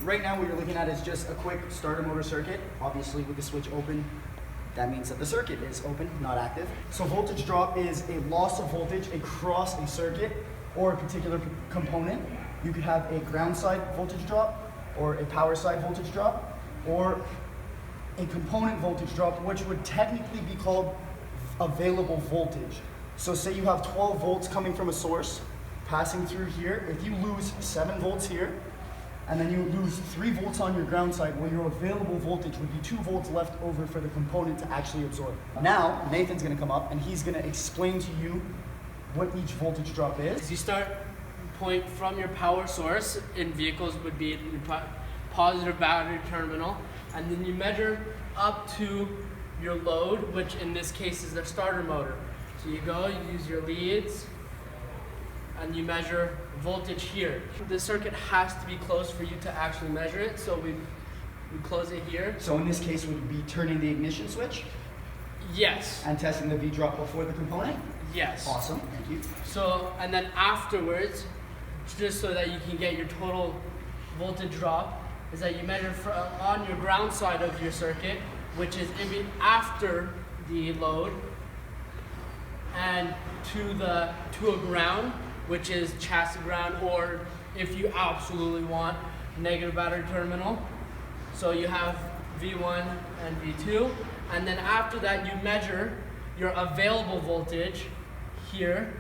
right now what you're looking at is just a quick starter motor circuit. Obviously with the switch open, that means that the circuit is open, not active. So voltage drop is a loss of voltage across a circuit or a particular component. You could have a ground side voltage drop or a power side voltage drop or a component voltage drop, which would technically be called available voltage. So say you have 12 volts coming from a source passing through here. If you lose 7 volts here, and then you lose 3 volts on your ground side, well, your available voltage would be 2 volts left over for the component to actually absorb. Now, Nathan's gonna come up and he's gonna explain to you what each voltage drop is. You start point from your power source in vehicles would be your positive battery terminal, and then you measure up to your load, which in this case is the starter motor. So you go, you use your leads, and you measure voltage here. The circuit has to be closed for you to actually measure it, so we close it here. So in this case, would be turning the ignition switch Yes. and testing the V drop before the component? Yes. Awesome, thank you. So, and then afterwards, just so that you can get your total voltage drop, is that you measure on your ground side of your circuit, which is after the load, and to a ground, which is chassis ground, or if you absolutely want, negative battery terminal. So you have V1 and V2, and then after that you measure your available voltage here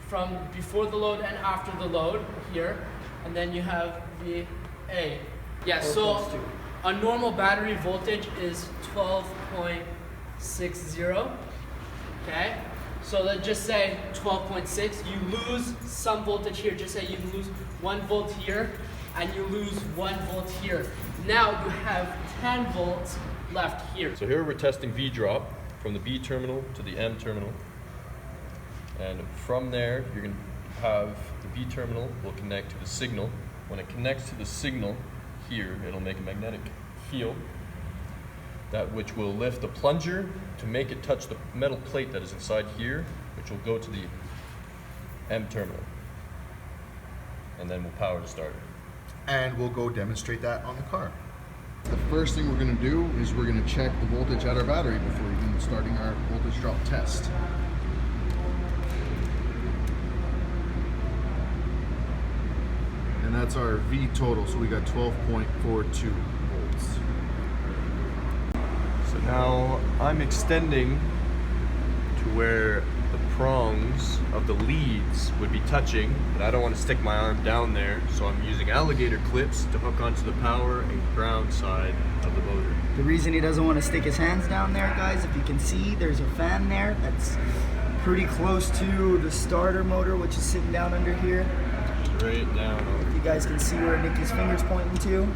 from before the load and after the load here, and then you have VA. Yeah, so a normal battery voltage is 12.60. Okay, so let's just say 12.6. You lose some voltage here. Just say you lose 1 volt here, and you lose 1 volt here. Now you have 10 volts left here. So here we're testing V drop from the B terminal to the M terminal. And from there, you're going to have the B terminal will connect to the signal. When it connects to the signal here, it'll make a magnetic field, that which will lift the plunger to make it touch the metal plate that is inside here, which will go to the M terminal. And then we'll power the starter. And we'll go demonstrate that on the car. The first thing we're going to do is we're going to check the voltage at our battery before even starting our voltage drop test. And that's our V total, so we got 12.42 volts. So now I'm extending to where the prongs of the leads would be touching, but I don't want to stick my arm down there, so I'm using alligator clips to hook onto the power and ground side of the motor. The reason he doesn't want to stick his hands down there, guys, if you can see, there's a fan there that's pretty close to the starter motor, which is sitting down under here. Right down. You guys can see where Nikki's finger's pointing to.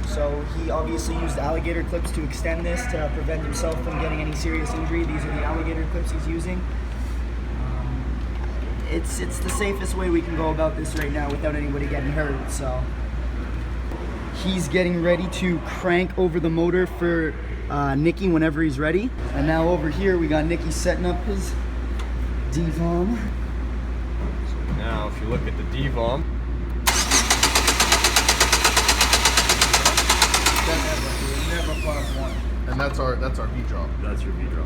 So he obviously used alligator clips to extend this to prevent himself from getting any serious injury. These are the alligator clips he's using. It's the safest way we can go about this right now without anybody getting hurt. So he's getting ready to crank over the motor for Nicky whenever he's ready. And now over here we got Nicky setting up his DVOM. Now if you look at the DVOM, And that's our V drop. that's your V drop.